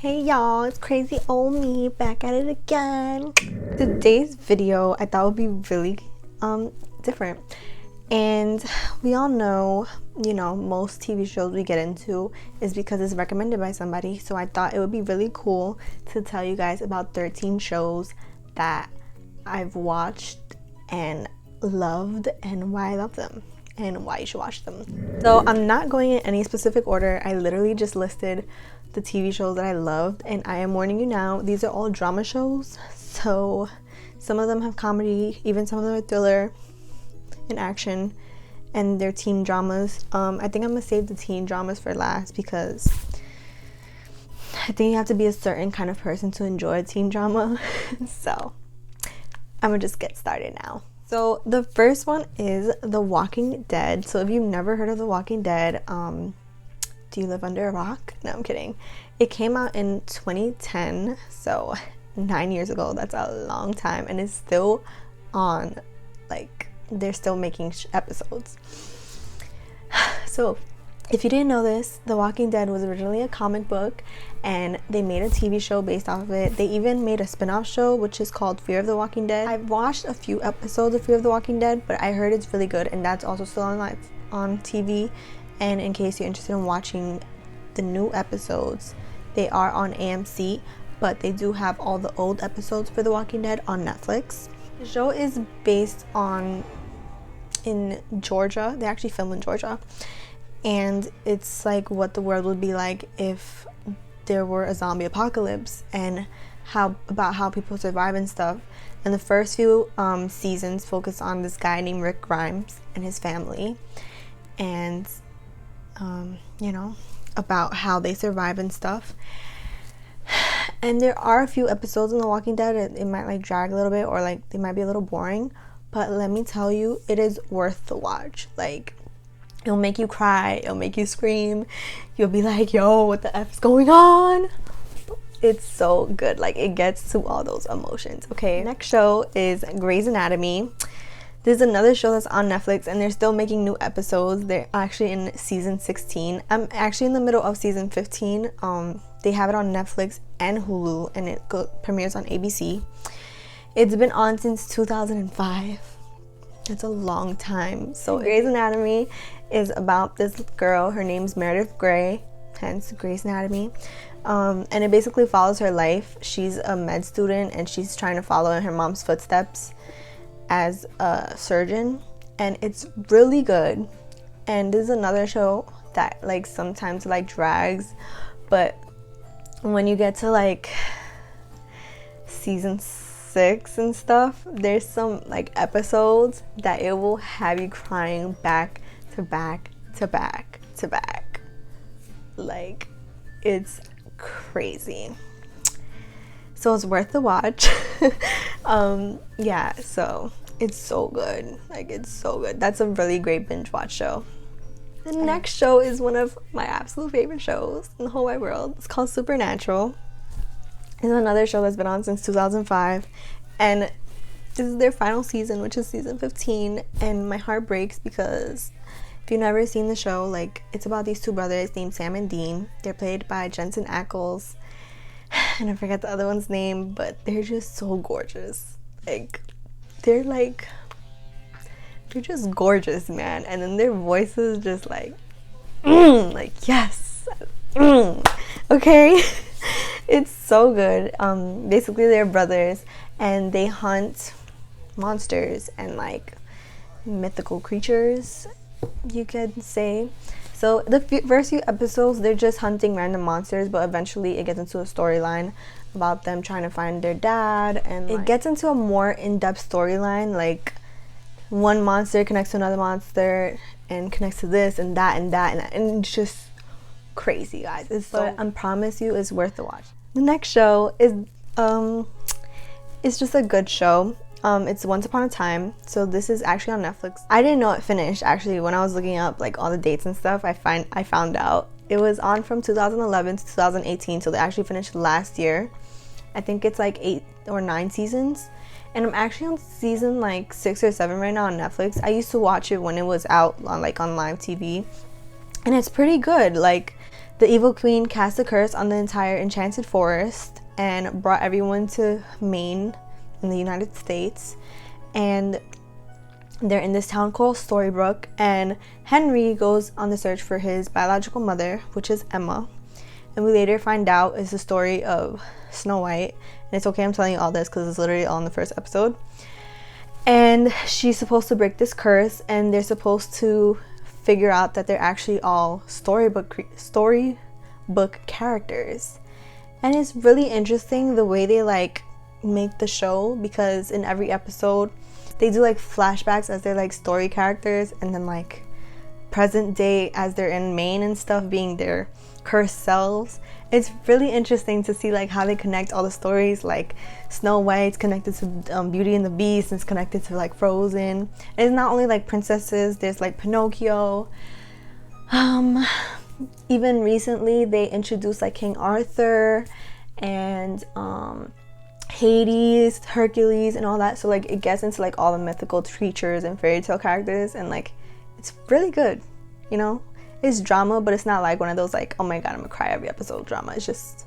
Hey y'all, it's crazy old me back at it again. Today's video I thought would be really different. And we all know, most TV shows we get into is because it's recommended by somebody. So I thought it would be really cool to tell you guys about 13 shows that I've watched and loved and why I love them and why you should watch them. So I'm not going in any specific order. I literally just listed the TV shows that I loved, and I am warning you now, these are all drama shows. So some of them have comedy, even some of them are thriller and action, and they're teen dramas. I think I'm gonna save the teen dramas for last because I think you have to be a certain kind of person to enjoy a teen drama. So I'm gonna just get started now. So the first one is The Walking Dead. So if you've never heard of The Walking Dead, do you live under a rock? No, I'm kidding. It came out in 2010, so 9 years ago. That's a long time, and it's still on. Like, they're still making episodes. So if you didn't know this, The Walking Dead was originally a comic book, and they made a TV show based off of it. They even made a spin-off show, which is called Fear of the Walking Dead. I've watched a few episodes of Fear of the Walking Dead, but I heard it's really good, and that's also still on TV. And in case you're interested in watching the new episodes, they are on AMC, but they do have all the old episodes for The Walking Dead on Netflix. The show is based in Georgia. They actually film in Georgia. And it's like what the world would be like if there were a zombie apocalypse, and about how people survive and stuff. And the first few seasons focus on this guy named Rick Grimes and his family, and about how they survive and stuff. And there are a few episodes in The Walking Dead, it might drag a little bit, or they might be a little boring, but let me tell you, it is worth the watch. It'll make you cry, it'll make you scream, you'll be like, yo, what the F is going on? It's so good. It gets to all those emotions. Okay, next show is Grey's Anatomy. There's another show that's on Netflix, and they're still making new episodes. They're actually in season 16. I'm actually in the middle of season 15. They have it on Netflix and Hulu, and it premieres on ABC. It's been on since 2005. That's a long time. So Grey's Anatomy is about this girl. Her name's Meredith Grey, hence Grey's Anatomy. And it basically follows her life. She's a med student, and she's trying to follow in her mom's footsteps as a surgeon, and it's really good. And this is another show that sometimes drags, but when you get to season 6 and stuff, there's some episodes that it will have you crying back to back to back to back. It's crazy. So it's worth the watch. Yeah, so it's so good. It's so good. That's a really great binge watch show. The next show is one of my absolute favorite shows in the whole wide world. It's called Supernatural. It's another show that's been on since 2005, and this is their final season, which is season 15, and my heart breaks because if you've never seen the show, it's about these two brothers named Sam and Dean. They're played by Jensen Ackles, and I forget the other one's name, but they're just so gorgeous. They're just gorgeous, man. And then their voices just yes, okay. It's so good. Basically they're brothers, and they hunt monsters and mythical creatures, you could say. So the first few episodes, they're just hunting random monsters, but eventually it gets into a storyline about them trying to find their dad, and it gets into a more in-depth storyline. One monster connects to another monster and connects to this and that and that, and it's just crazy, guys. But I promise you, it's worth the watch. The next show is it's just a good show. It's Once Upon a Time. So this is actually on Netflix. I didn't know it finished, actually. When I was looking up all the dates and stuff, I found out it was on from 2011 to 2018, so they actually finished last year. I think it's 8 or 9 seasons, and I'm actually on season 6 or 7 right now on Netflix. I used to watch it when it was out on live TV, and it's pretty good. The evil queen cast a curse on the entire enchanted forest and brought everyone to Maine in the United States. And they're in this town called Storybrooke, and Henry goes on the search for his biological mother, which is Emma. And we later find out it's the story of Snow White. And it's okay I'm telling you all this because it's literally all in the first episode. And she's supposed to break this curse, and they're supposed to figure out that they're actually all storybook characters. And it's really interesting the way they like make the show, because in every episode they do like flashbacks as they're like story characters, and then like present day as they're in Maine and stuff being their cursed selves. It's really interesting to see like how they connect all the stories. Like Snow White's connected to Beauty and the Beast, and it's connected to like Frozen. And it's not only like princesses, there's like Pinocchio. Even recently they introduced like King Arthur and Hades, Hercules, and all that. So like it gets into like all the mythical creatures and fairy tale characters, and like it's really good, you know. It's drama, but it's not like one of those like, oh my god, I'm gonna cry every episode drama. It's just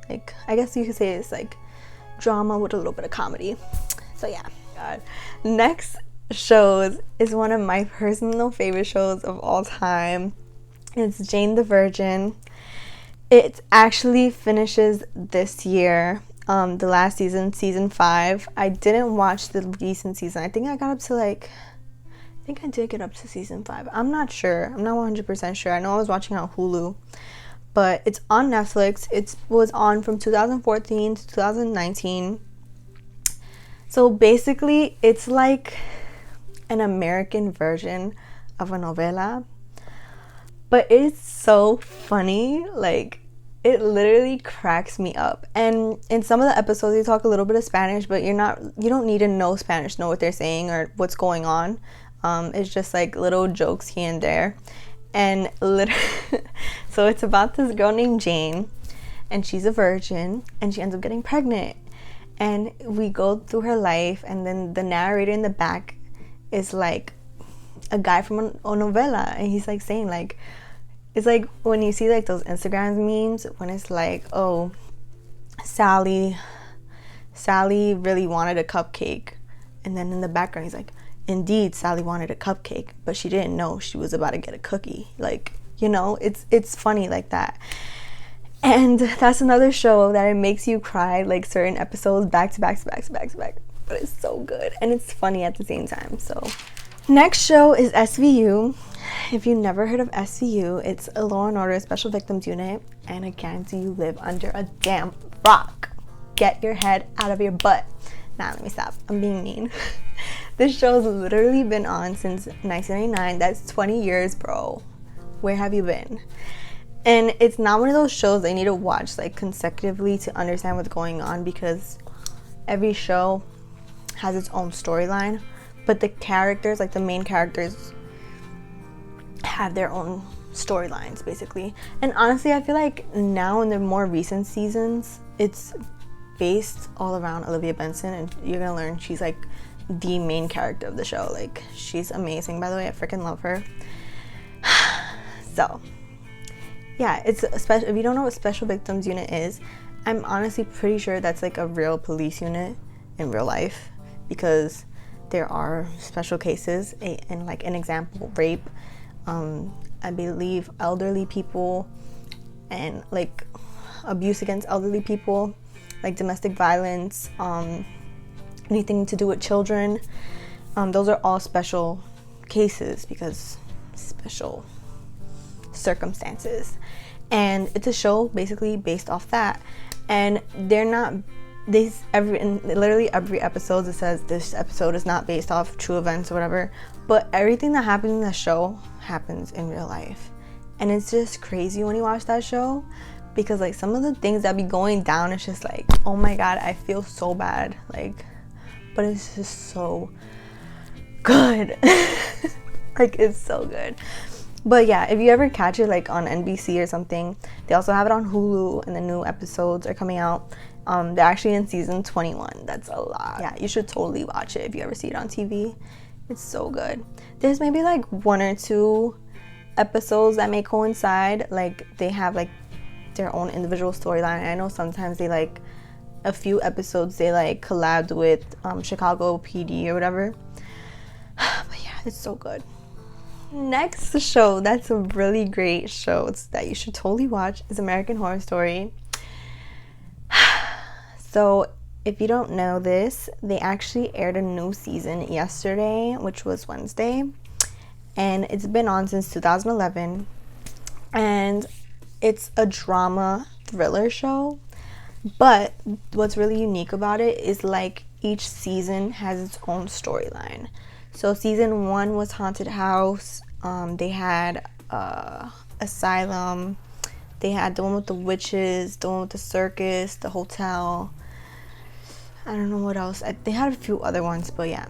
like, I guess you could say it's like drama with a little bit of comedy. So yeah. God. Next shows is one of my personal favorite shows of all time. It's Jane the Virgin. It actually finishes this year. The last season 5. I didn't watch the recent season. I think I did get up to season 5. I'm not sure. I'm not 100% sure. I know I was watching it on Hulu, but it's on Netflix. It was on from 2014 to 2019. So basically, it's like an American version of a novela, but it's so funny. Like, it literally cracks me up. And in some of the episodes, they talk a little bit of Spanish, but you don't need to know Spanish to know what they're saying or what's going on. It's just like little jokes here and there. And so it's about this girl named Jane, and she's a virgin, and she ends up getting pregnant. And we go through her life, and then the narrator in the back is like a guy from a novela, and he's like saying like, it's like when you see like those Instagram memes when it's like, oh, Sally really wanted a cupcake, and then in the background he's like, indeed, Sally wanted a cupcake, but she didn't know she was about to get a cookie. Like, you know, it's funny like that. And that's another show that it makes you cry, like certain episodes back to back. But it's so good, and it's funny at the same time. So next show is SVU. If you've never heard of SVU, it's a Law and Order Special Victims Unit, and I guarantee you live under a damn rock. Get your head out of your butt. Nah, let me stop. I'm being mean. This show's literally been on since 1999. That's 20 years, bro. Where have you been? And it's not one of those shows that you need to watch like consecutively to understand what's going on, because every show has its own storyline, but the characters, like the main characters, have their own storylines basically. And honestly, I feel like now in the more recent seasons, it's based all around Olivia Benson, and you're gonna learn she's like the main character of the show. Like, she's amazing, by the way. I freaking love her. So yeah, it's a special. If you don't know what Special Victims Unit is, I'm honestly pretty sure that's like a real police unit in real life, because there are special cases, and like an example, rape, I believe elderly people, and like abuse against elderly people, like domestic violence, anything to do with children. Those are all special cases because special circumstances. And it's a show basically based off that. And they're not, literally every episode it says this episode is not based off true events or whatever, but everything that happens in the show happens in real life. And it's just crazy when you watch that show, because like some of the things that be going down, it's just like, oh my god, I feel so bad, like, but it's just so good. Like, it's so good. But yeah, if you ever catch it like on NBC or something, they also have it on Hulu, and the new episodes are coming out. They're actually in season 21. That's a lot. Yeah, you should totally watch it if you ever see it on TV. It's so good. There's maybe like 1 or 2 episodes that may coincide. Like, they have like their own individual storyline. I know sometimes they like a few episodes they like collabed with Chicago PD or whatever. But yeah, it's so good. Next show that's a really great show that you should totally watch is American Horror Story. So if you don't know this, they actually aired a new season yesterday, which was Wednesday, and it's been on since 2011, and it's a drama thriller show. But what's really unique about it is like each season has its own storyline. So season 1 was Haunted House. They had Asylum. They had the one with the witches, the one with the circus, the hotel. I don't know what else. They had a few other ones, but yeah.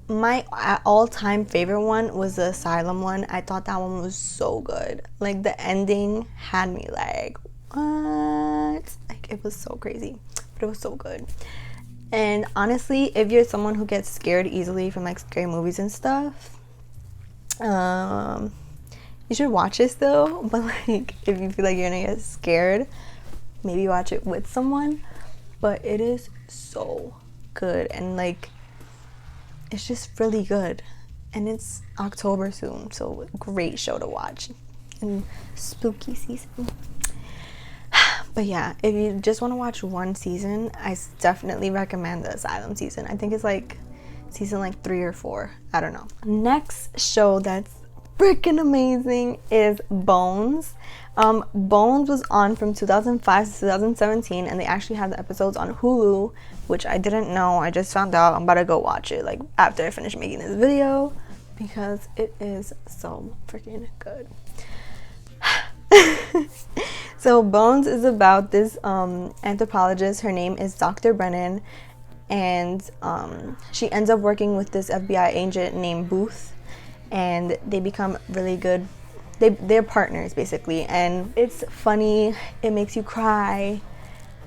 My all-time favorite one was the Asylum one. I thought that one was so good. Like the ending had me like, what? Like it was so crazy, but it was so good. And honestly, if you're someone who gets scared easily from like scary movies and stuff, you should watch this though. But like if you feel like you're gonna get scared, maybe watch it with someone. But it is so good, and like it's just really good. And it's October soon, so great show to watch in spooky season. But yeah, if you just want to watch one season, I definitely recommend the Asylum season. I think it's like season like 3 or 4. I don't know. Next show that's freaking amazing is Bones. Bones was on from 2005 to 2017, and they actually have the episodes on Hulu, which I didn't know. I just found out. I'm about to go watch it like after I finish making this video because it is so freaking good. So Bones is about this anthropologist. Her name is Dr. Brennan, and she ends up working with this FBI agent named Booth, and they become really good. They're partners basically, and it's funny. It makes you cry.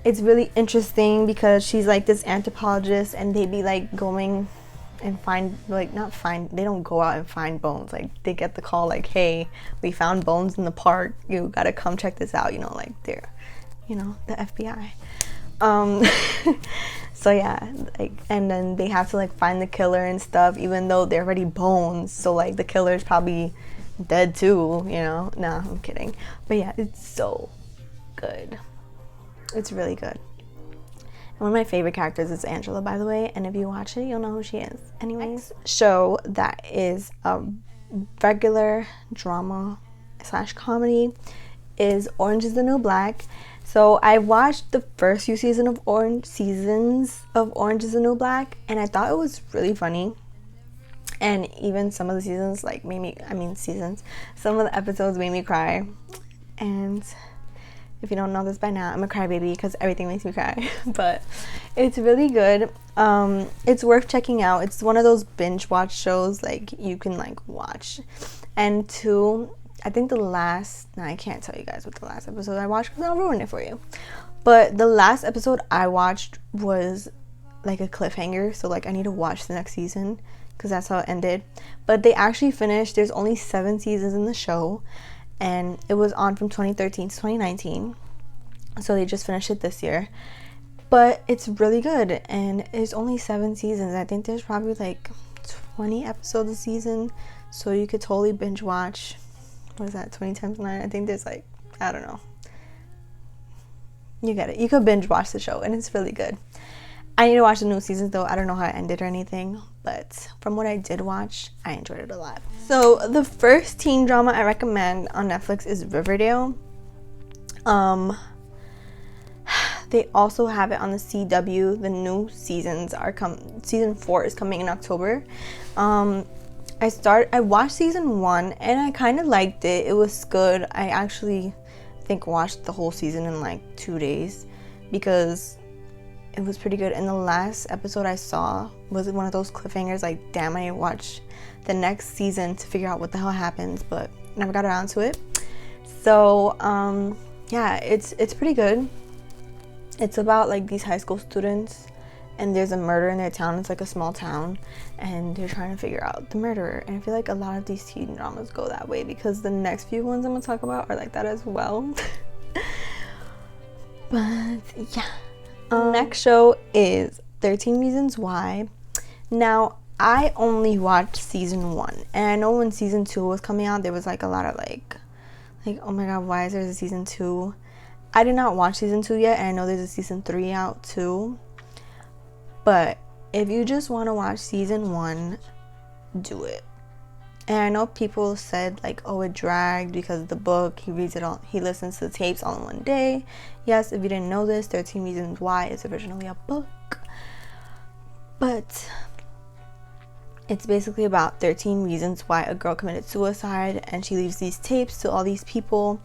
It's really interesting because she's like this anthropologist, and they be like going and they don't go out and find bones. Like they get the call like, hey, we found bones in the park, you gotta come check this out, like they're the FBI. So yeah, like, and then they have to like find the killer and stuff, even though they're already bones, so like the killer's probably dead too, no, I'm kidding. But yeah, it's so good. It's really good. One of my favorite characters is Angela, by the way, and if you watch it, you'll know who she is. Anyways, show that is a regular drama / comedy is Orange is the New Black. So I watched the first few seasons of Orange is the New Black, and I thought it was really funny. And even some of the seasons some of the episodes made me cry. And if you don't know this by now, I'm a crybaby because everything makes me cry. But it's really good. It's worth checking out. It's one of those binge watch shows like you can like watch. And two, I think I can't tell you guys what the last episode I watched because I'll ruin it for you. But the last episode I watched was like a cliffhanger. So like I need to watch the next season because that's how it ended. But they actually finished. There's only 7 seasons in the show. And it was on from 2013 to 2019. So they just finished it this year. But it's really good. And it's only 7 seasons. I think there's probably like 20 episodes a season. So you could totally binge watch. What is that? 20 times 9? I think there's like, I don't know. You get it. You could binge watch the show. And it's really good. I need to watch the new seasons though. I don't know how it ended or anything. But from what I did watch, I enjoyed it a lot. So the first teen drama I recommend on Netflix is Riverdale. They also have it on the CW. The new seasons are season 4 is coming in October. I watched season 1 and I kind of liked it. It was good. I actually think watched the whole season in like 2 days because it was pretty good. And the last episode I saw was one of those cliffhangers, like damn, I watch the next season to figure out what the hell happens, but never got around to it. So yeah, it's pretty good. It's about like these high school students, and there's a murder in their town. It's like a small town, and they're trying to figure out the murderer. And I feel like a lot of these teen dramas go that way because the next few ones I'm gonna talk about are like that as well. But yeah. Next show is 13 Reasons Why. Now, I only watched season 1, and I know when season 2 was coming out, there was like a lot of like oh my god, why is there a season 2? I did not watch season 2 yet, and I know there's a season 3 out too. But if you just want to watch season 1, do it. And I know people said like, oh, it dragged because of the book. He reads it all, he listens to the tapes all in one day. Yes, if you didn't know this, 13 Reasons Why is originally a book. But it's basically about 13 reasons why a girl committed suicide, and she leaves these tapes to all these people.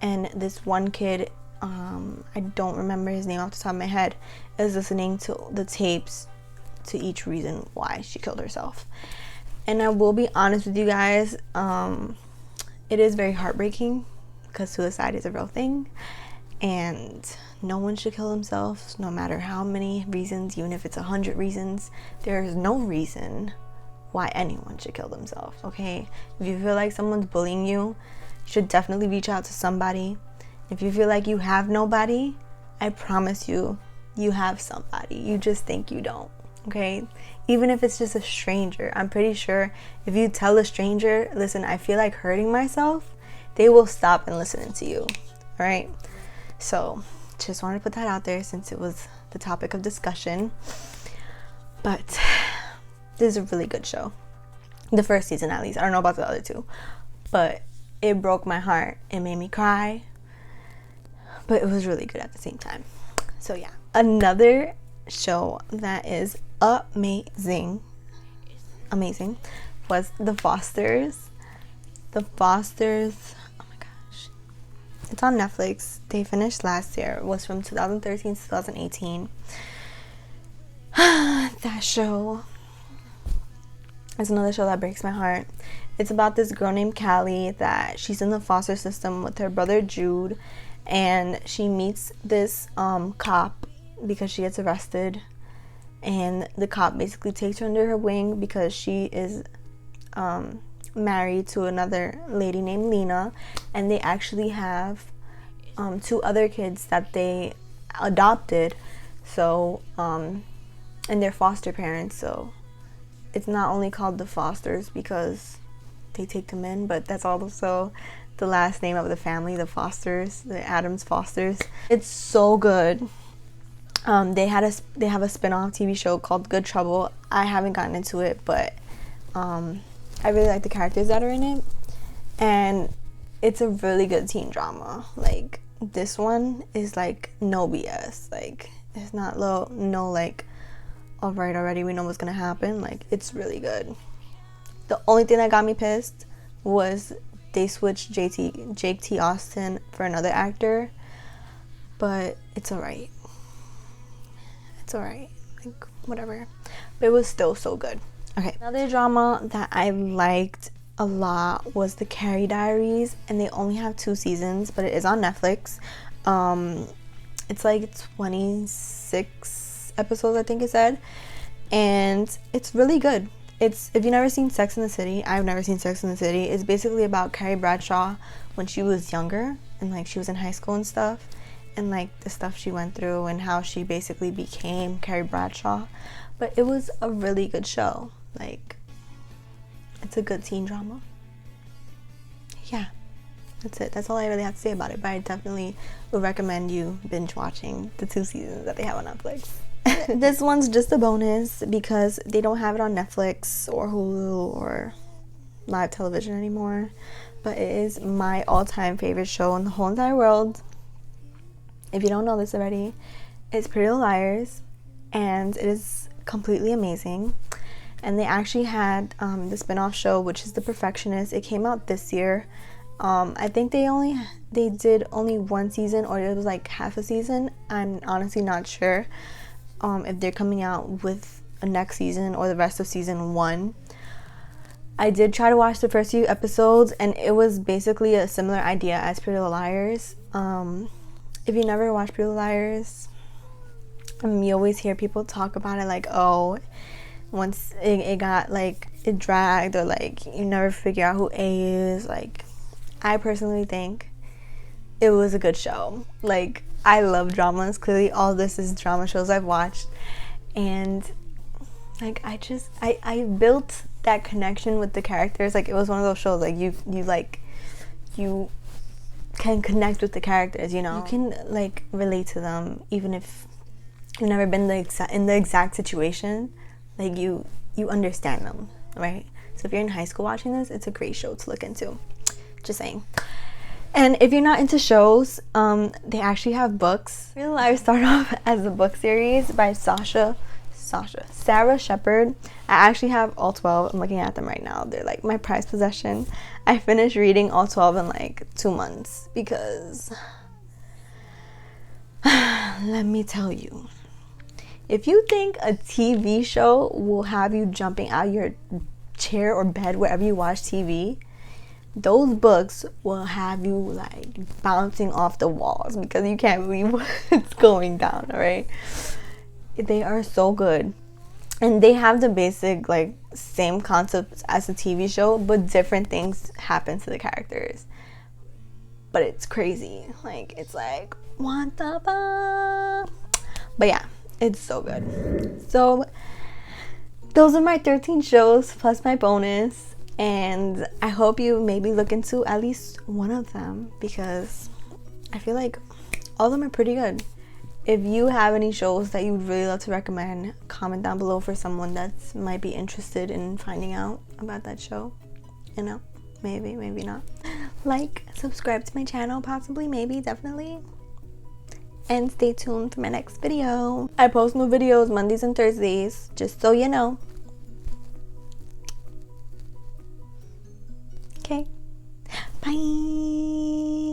And this one kid, I don't remember his name off the top of my head, is listening to the tapes to each reason why she killed herself. And I will be honest with you guys, it is very heartbreaking because suicide is a real thing, and no one should kill themselves, no matter how many reasons. Even if it's 100 reasons, there is no reason why anyone should kill themselves, okay? If you feel like someone's bullying you, you should definitely reach out to somebody. If you feel like you have nobody, I promise you, you have somebody. You just think you don't, okay? Even if it's just a stranger, I'm pretty sure if you tell a stranger, listen, I feel like hurting myself, they will stop and listen to you, all right? So just wanted to put that out there since it was the topic of discussion. But this is a really good show. The first season, at least. I don't know about the other two, but it broke my heart. It made me cry, but it was really good at the same time. So yeah, another show that is amazing was The Fosters. The Fosters, oh my gosh, it's on Netflix. They finished last year. It was from 2013 to 2018. That show is another show that breaks my heart. It's about this girl named Callie that she's in the foster system with her brother Jude, and she meets this cop because she gets arrested, and the cop basically takes her under her wing because she is married to another lady named Lena, and they actually have 2 other kids that they adopted, so and they're foster parents. So it's not only called The Fosters because they take them in, but that's also the last name of the family, the Fosters, the Adams Fosters. It's so good. They have a spin-off TV show called Good Trouble. I haven't gotten into it, but I really like the characters that are in it, and it's a really good teen drama. Like, this one is like no BS. Like, it's not no like, all right, already we know what's gonna happen. Like, it's really good. The only thing that got me pissed was they switched Jake T. Austin for another actor, but it's alright. It's alright. Like, whatever. But it was still so good. Okay. Another drama that I liked a lot was The Carrie Diaries, and they only have 2 seasons, but it is on Netflix. It's like 26 episodes, I think it said, and it's really good. It's, if you've never seen Sex in the City, I've never seen Sex in the City. It's basically about Carrie Bradshaw when she was younger, and like she was in high school and stuff, and like the stuff she went through and how she basically became Carrie Bradshaw. But it was a really good show. Like, it's a good teen drama. Yeah, that's it. That's all I really have to say about it. But I definitely would recommend you binge watching the 2 seasons that they have on Netflix. This one's just a bonus because they don't have it on Netflix or Hulu or live television anymore. But it is my all-time favorite show in the whole entire world. If you don't know this already, it's Pretty Little Liars, and it is completely amazing. And they actually had the spin-off show, which is The Perfectionist. It came out this year. I think they did only 1 season, or it was like half a season. I'm honestly not sure if they're coming out with a next season or the rest of season 1. I did try to watch the first few episodes, and it was basically a similar idea as Pretty Little Liars. If you never watched Pretty Little Liars, you always hear people talk about it like, oh, once it got like, it dragged, or like you never figure out who A is. Like, I personally think it was a good show. Like, I love dramas. Clearly all this is drama shows I've watched, and like I built that connection with the characters. Like, it was one of those shows like you can connect with the characters, you know. You can like relate to them even if you've never been in the exact situation. Like, you understand them, right? So if you're in high school watching this, it's a great show to look into. Just saying. And if you're not into shows, they actually have books. Real Life start off as a book series by Sarah Shepard. I actually have all 12. I'm looking at them right now. They're like my prized possession. I finished reading all 12 in like 2 months because let me tell you, if you think a TV show will have you jumping out of your chair or bed wherever you watch TV, those books will have you like bouncing off the walls because you can't believe what's going down, all right? They are so good. And they have the basic like same concepts as a TV show, but different things happen to the characters. But it's crazy. Like, it's like, what the fuck? But yeah, it's so good. So those are my 13 shows plus my bonus. And I hope you maybe look into at least one of them because I feel like all of them are pretty good. If you have any shows that you would really love to recommend, comment down below for someone that might be interested in finding out about that show. You know, maybe not. Like, subscribe to my channel, possibly, maybe, definitely. And stay tuned for my next video. I post new videos Mondays and Thursdays, just so you know. Okay, bye.